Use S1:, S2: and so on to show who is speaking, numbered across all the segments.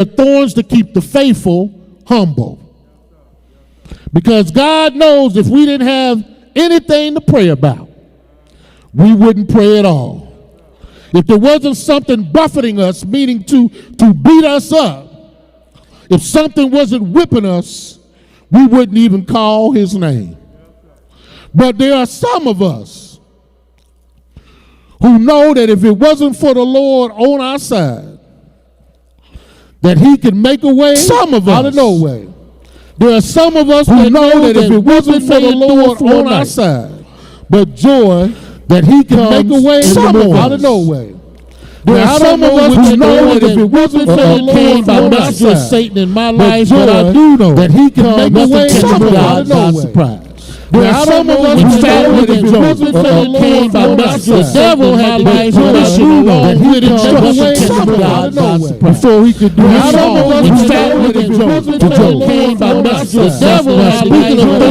S1: are thorns to keep the faithful humble. Because God knows if we didn't have anything to pray about, we wouldn't pray at all. If there wasn't something buffeting us, meaning to beat us up, if something wasn't whipping us, we wouldn't even call his name. But there are some of us who know that if it wasn't for the Lord on our side, that he could make a way out of no way. There are some of us who know that if it wasn't for the Lord on our side, but joy, that he can make a way out of no way. There are some of us who know that if it wasn't for the Lord on our side, Satan in my life, but I do know that he can make a way out of no way. There are some of us who know that if it wasn't for the Lord on our side, the devil had to make sure that he could make a way out of no way before he could do it. Some of us who know that if it wasn't for the Lord on our side, the devil had to make sure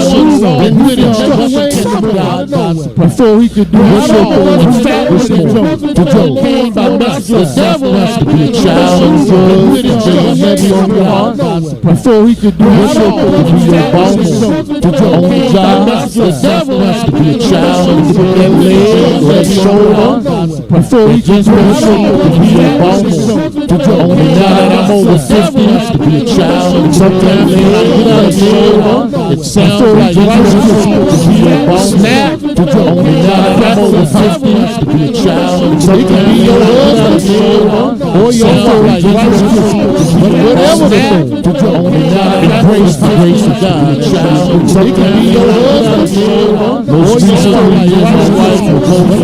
S1: that he could make a way out of no way before he could do it. Some of us who know that if it wasn't for the Lord on our side, the devil had to be a child of God, heavy on your heart before he could do it. To be your boss, to your own job. The devil has to be a child and put that leg or that shoulder before he can do it. To be a boss, to only now that I'm over 50 to be a child and put that leg or that shoulder. It sounds like righteousness to be a boss. To only now that I'm over 50 to be a child and put that leg or that shoulder. Or your like righteousness, whatever the thing. To only now that embrace the grace of God. It can be your husband, most recently his wife,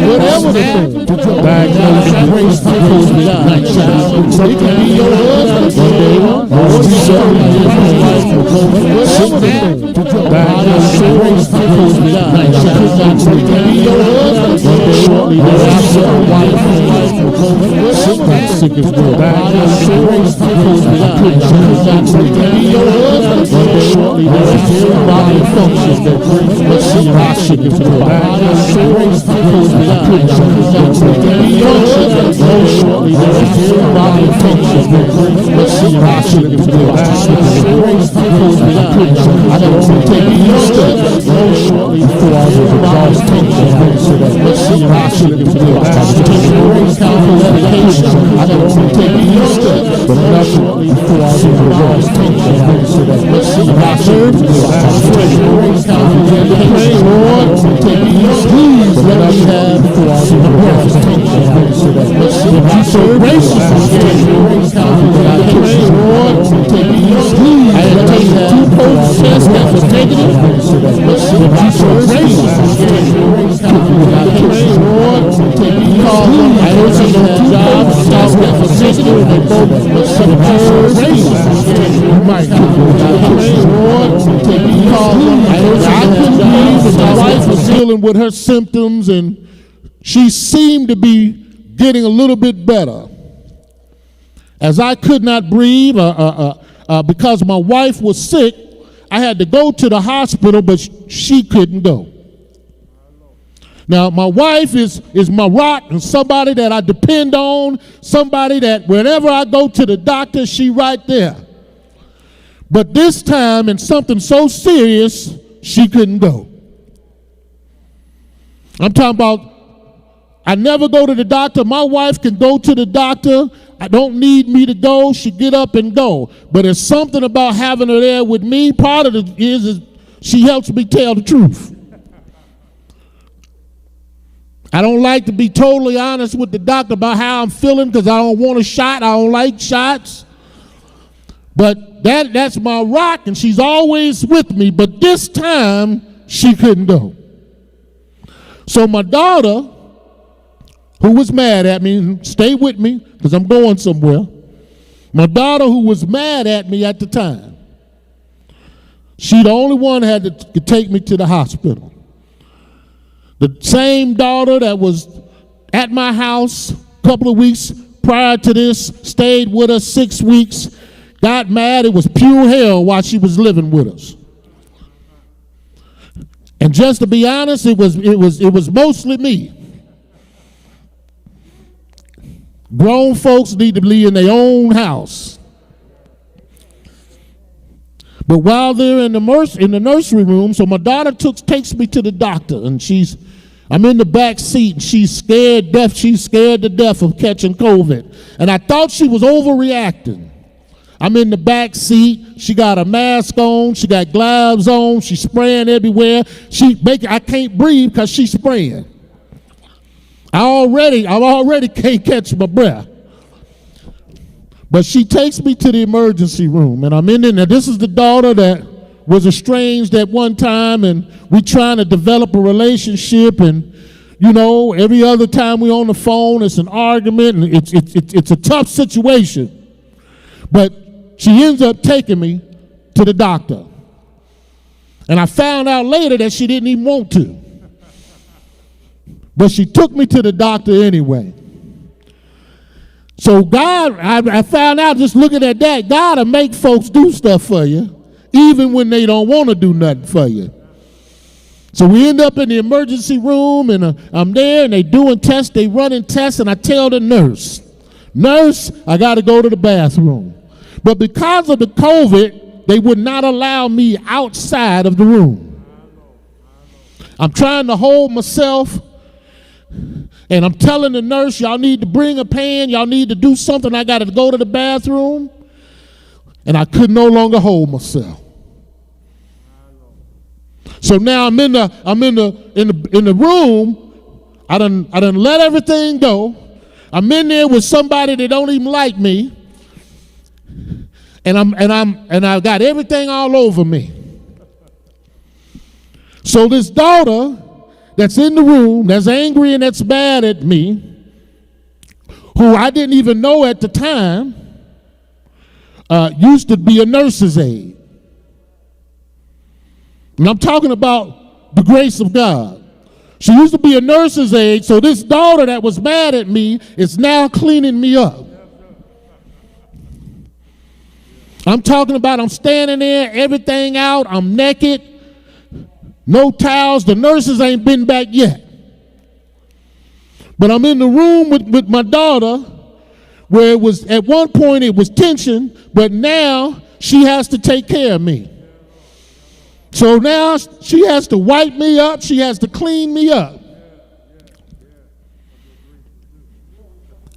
S1: whatever the thing. Diagnose and embrace the grace of God. It can be your husband, most recently his wife, whatever the thing. Diagnose and embrace the grace of God. It can be your husband, shortly thereafter, a wife, sick as well. Diagnose and embrace the grace of God. It can be your husband, shortly thereafter, body functions that brings mercy and action as well. Diagnose and embrace the grace of God. It can be your husband, shortly thereafter, body functions that brings mercy and action as well. Diagnose and embrace the grace of God. I don't want to take you steps shortly before I was exhausted. Mercy and action as well. Diagnose and embrace the grace of God. I don't want to take you steps, but not shortly before I was exhausted. Mercy and action as well. Pray, Lord, please let us have before I was exhausted. You so gracious. I pray, Lord, please let us have 2 post tests that was negative. You so gracious. I pray, Lord, I also have jobs that was negative and they both occurred. You might I couldn't believe that my wife was dealing with her symptoms and she seemed to be getting a little bit better. As I could not breathe because my wife was sick, I had to go to the hospital, but she couldn't go. Now, my wife is my rock and somebody that I depend on, somebody that whenever I go to the doctor, she right there. But this time, in something so serious, she couldn't go. I'm talking about, I never go to the doctor. My wife can go to the doctor. I don't need me to go. She get up and go. But there's something about having her there with me. Part of it is she helps me tell the truth. I don't like to be totally honest with the doctor about how I'm feeling because I don't want a shot. I don't like shots. But that's my rock, and she's always with me. But this time, she couldn't go. So my daughter, who was mad at me, stay with me because I'm going somewhere. My daughter, who was mad at me at the time, she the only one had to take me to the hospital. The same daughter that was at my house a couple of weeks prior to this, stayed with us 6 weeks, got mad. It was pure hell while she was living with us. And just to be honest, it was mostly me. Grown folks need to be in their own house. But while they're in the nursery room, so my daughter takes me to the doctor, and I'm in the back seat, and she's scared to death of catching COVID. And I thought she was overreacting. I'm in the back seat. She got a mask on. She got gloves on. She's spraying everywhere. I can't breathe because she's spraying. I already can't catch my breath. But she takes me to the emergency room, and I'm in there. Now, this is the daughter that was estranged at one time, and we trying to develop a relationship, and every other time we on the phone, it's an argument, and it's a tough situation. But she ends up taking me to the doctor. And I found out later that she didn't even want to. But she took me to the doctor anyway. So God, I found out just looking at that, God will make folks do stuff for you, even when they don't want to do nothing for you. So we end up in the emergency room, and I'm there, and they doing tests, they running tests, and I tell the nurse, I got to go to the bathroom. But because of the COVID, they would not allow me outside of the room. I'm trying to hold myself, and I'm telling the nurse, y'all need to bring a pan, y'all need to do something, I got to go to the bathroom. And I could no longer hold myself. So now I'm in the room. I done let everything go. I'm in there with somebody that don't even like me. And I've got everything all over me. So this daughter that's in the room, that's angry and that's mad at me, who I didn't even know at the time, used to be a nurse's aide. And I'm talking about the grace of God. She used to be a nurse's aide, so this daughter that was mad at me is now cleaning me up. I'm talking about I'm standing there, everything out, I'm naked, no towels, the nurses ain't been back yet. But I'm in the room with my daughter, where it was, at one point it was tension, but now she has to take care of me. So now she has to wipe me up, she has to clean me up.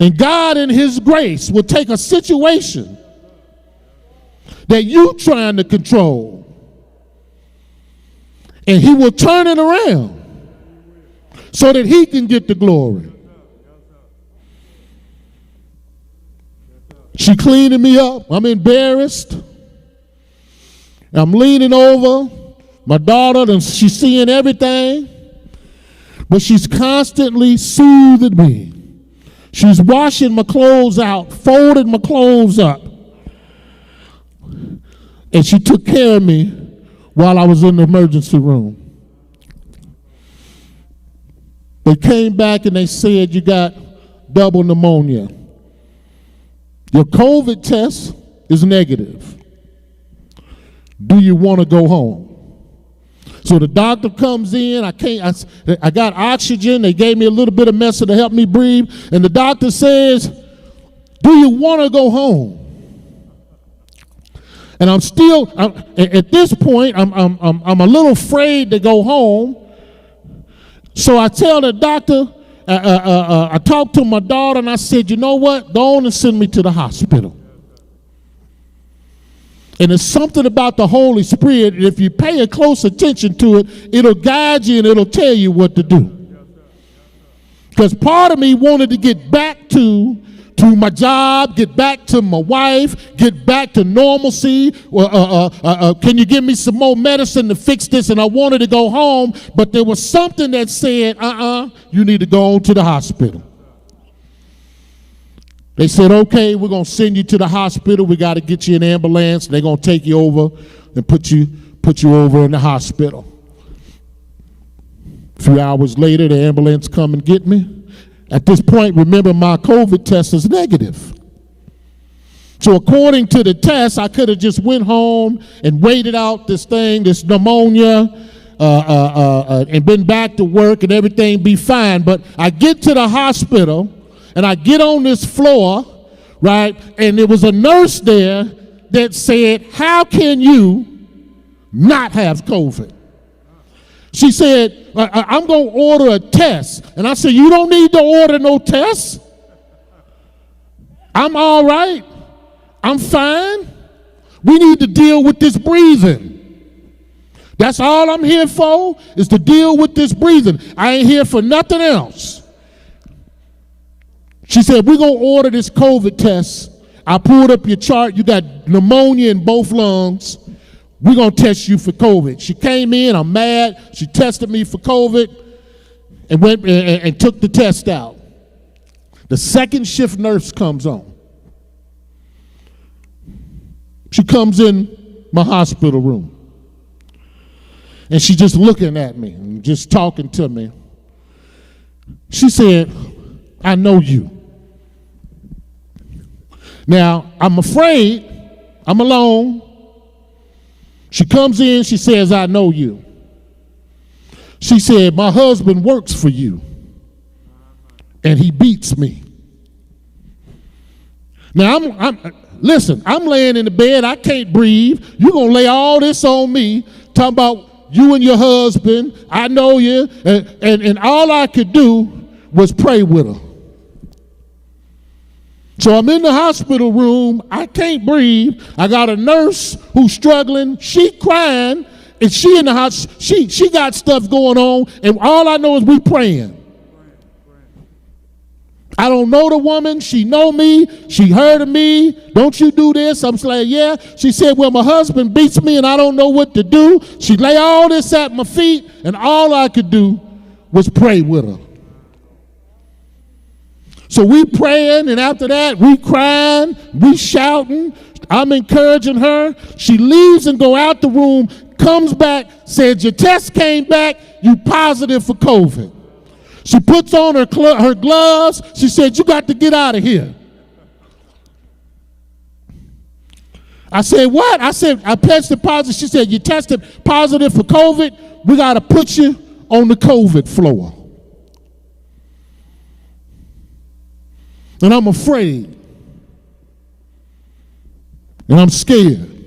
S1: And God in his grace will take a situation that you trying to control, and he will turn it around so that he can get the glory. She cleaning me up. I'm embarrassed. I'm leaning over. My daughter, she's seeing everything, but she's constantly soothing me. She's washing my clothes out, folding my clothes up. And she took care of me while I was in the emergency room. They came back and they said, you got double pneumonia. Your COVID test is negative. Do you want to go home? So the doctor comes in, I got oxygen, they gave me a little bit of medicine to help me breathe, and the doctor says, do you want to go home? And at this point, I'm a little afraid to go home. So I tell the doctor, I talked to my daughter and I said, you know what? Go on and send me to the hospital. And there's something about the Holy Spirit, if you pay a close attention to it, it'll guide you and it'll tell you what to do. Because part of me wanted to get back to my job, get back to my wife, get back to normalcy. Can you give me some more medicine to fix this? And I wanted to go home, but there was something that said, you need to go on to the hospital. They said, okay, we're going to send you to the hospital. We got to get you an ambulance. They're going to take you over and put you over in the hospital. A few hours later, the ambulance come and get me. At this point, remember, my COVID test is negative. So according to the test, I could have just went home and waited out this pneumonia, and been back to work and everything be fine. But I get to the hospital, and I get on this floor, right, and there was a nurse there that said, how can you not have COVID. She said, I'm going to order a test. And I said, you don't need to order no test. I'm all right. I'm fine. We need to deal with this breathing. That's all I'm here for, is to deal with this breathing. I ain't here for nothing else. She said, we're going to order this COVID test. I pulled up your chart. You got pneumonia in both lungs. We're going to test you for COVID. She came in. I'm mad. She tested me for COVID and went and took the test out. The second shift nurse comes on. She comes in my hospital room. And she just looking at me and just talking to me. She said, I know you. Now, I'm afraid. I'm alone. She comes in, she says, I know you. She said, my husband works for you, and he beats me. Now, listen, I'm laying in the bed, I can't breathe. You're going to lay all this on me, talking about you and your husband, I know you, and all I could do was pray with her. So I'm in the hospital room, I can't breathe. I got a nurse who's struggling, she crying, and she in the house, she got stuff going on, and all I know is we praying. I don't know the woman, she know me, she heard of me, don't you do this? I'm like, yeah. She said, well, my husband beats me and I don't know what to do. She lay all this at my feet, and all I could do was pray with her. So we praying, and after that, we crying, we shouting. I'm encouraging her. She leaves and go out the room, comes back, said, your test came back, you positive for COVID. She puts on her gloves. She said, you got to get out of here. I said, what? I said, I tested positive. She said, you tested positive for COVID. We got to put you on the COVID floor. And I'm afraid. And I'm scared.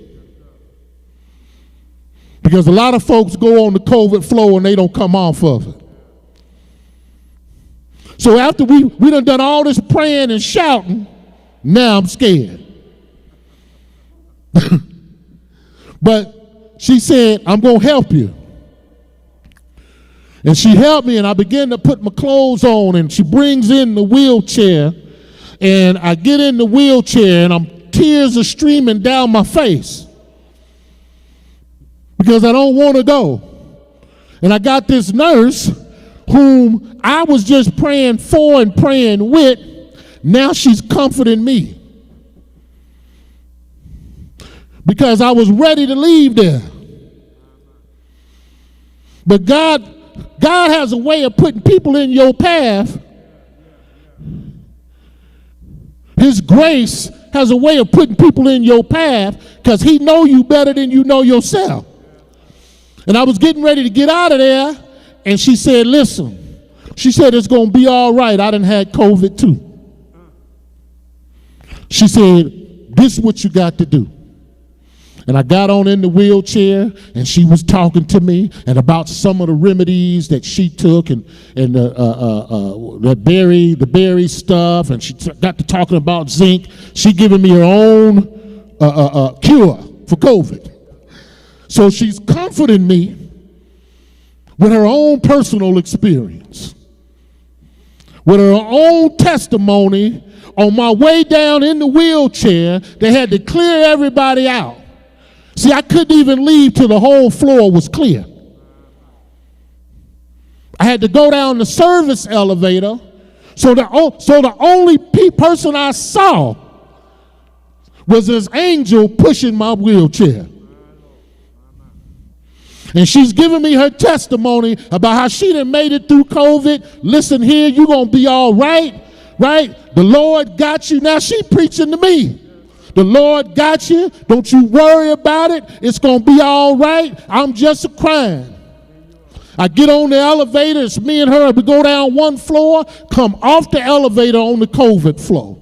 S1: Because a lot of folks go on the COVID floor and they don't come off of it. So after we done all this praying and shouting, now I'm scared. But she said, I'm going to help you. And she helped me, and I began to put my clothes on, and she brings in the wheelchair, and I get in the wheelchair, and tears are streaming down my face because I don't want to go. And I got this nurse whom I was just praying for and praying with. Now she's comforting me because I was ready to leave there. But God has a way of putting people in your path. His grace has a way of putting people in your path because he know you better than you know yourself. And I was getting ready to get out of there, and she said, listen, she said, it's going to be all right. I done had COVID too. She said, this is what you got to do. And I got on in the wheelchair, and she was talking to me and about some of the remedies that she took and the berry stuff, and she got to talking about zinc. She giving me her own cure for COVID. So she's comforting me with her own personal experience, with her own testimony. On my way down in the wheelchair, they had to clear everybody out. See, I couldn't even leave till the whole floor was clear. I had to go down the service elevator, so the only person I saw was this angel pushing my wheelchair. And she's giving me her testimony about how she done made it through COVID. Listen here, you're going to be all right, right? The Lord got you. Now she preaching to me. The Lord got you. Don't you worry about it. It's going to be all right. I'm just crying. I get on the elevator. It's me and her. We go down one floor, come off the elevator on the COVID floor.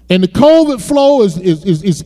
S1: And the COVID floor is